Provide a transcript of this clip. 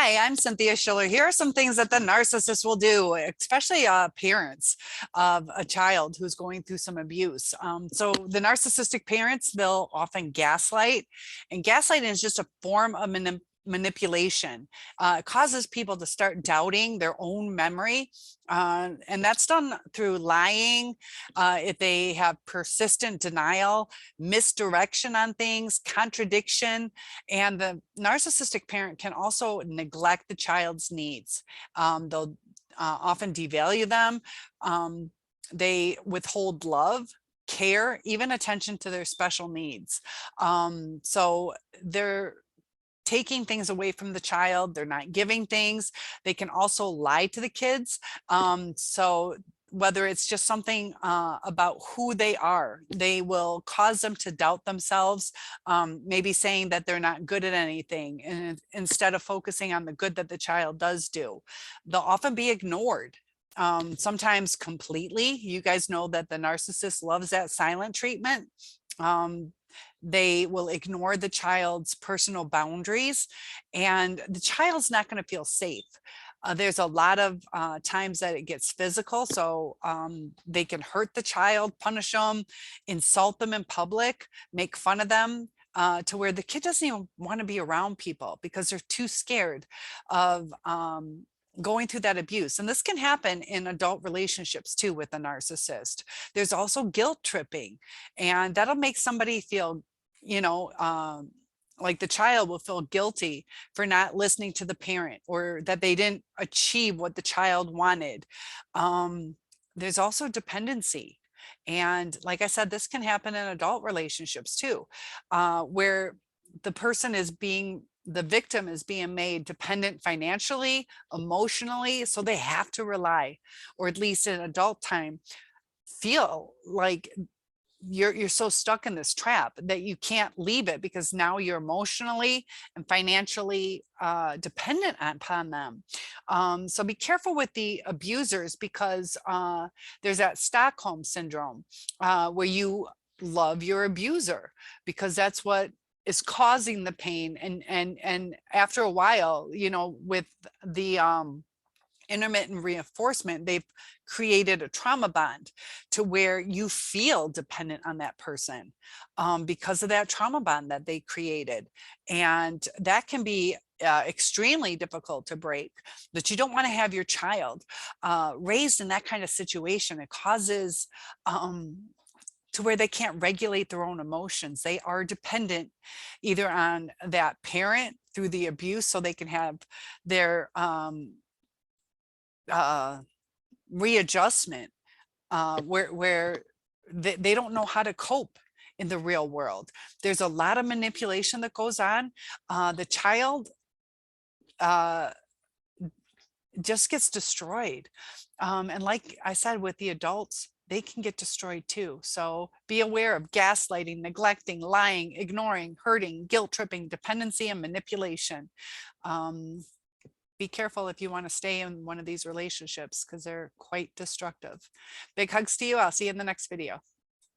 Hi, I'm Cynthia Schiller. Here are some things that the narcissist will do, especially parents of a child who's going through some abuse. So the narcissistic parents, they'll often gaslight, and gaslighting is just a form of manipulation. It causes people to start doubting their own memory. And that's done through lying, if they have persistent denial, misdirection on things, contradiction, and the narcissistic parent can also neglect the child's needs. They'll often devalue them. They withhold love, care, even attention to their special needs. So they're taking things away from the child. They're not giving things. They can also lie to the kids. So whether it's just something about who they are, they will cause them to doubt themselves, maybe saying that they're not good at anything, and instead of focusing on the good that the child does do. They'll often be ignored. Sometimes completely. You guys know that the narcissist loves that silent treatment. They will ignore the child's personal boundaries, and the child's not going to feel safe. There's a lot of times that it gets physical, so they can hurt the child, punish them, insult them in public, make fun of them, to where the kid doesn't even want to be around people because they're too scared of going through that abuse. And this can happen in adult relationships too with a narcissist. There's also guilt tripping, and that'll make somebody feel, like the child will feel guilty for not listening to the parent, or that they didn't achieve what the child wanted. There's also dependency. And like I said, this can happen in adult relationships too, where the victim is being made dependent financially, emotionally, so they have to rely, or at least in adult time, feel like you're so stuck in this trap that you can't leave it, because now you're emotionally and financially dependent upon them. So be careful with the abusers, because there's that Stockholm syndrome, where you love your abuser because that's what is causing the pain. And after a while, with the intermittent reinforcement, they've created a trauma bond to where you feel dependent on that person, because of that trauma bond that they created. And that can be extremely difficult to break. That you don't want to have your child raised in that kind of situation. It causes to where they can't regulate their own emotions. They are dependent either on that parent through the abuse, so they can have their readjustment, where they don't know how to cope in the real world. There's a lot of manipulation that goes on. The child just gets destroyed. And like I said, with the adults, they can get destroyed too. So be aware of gaslighting, neglecting, lying, ignoring, hurting, guilt tripping, dependency, and manipulation. Be careful if you want to stay in one of these relationships, because they're quite destructive. Big hugs to you. I'll see you in the next video.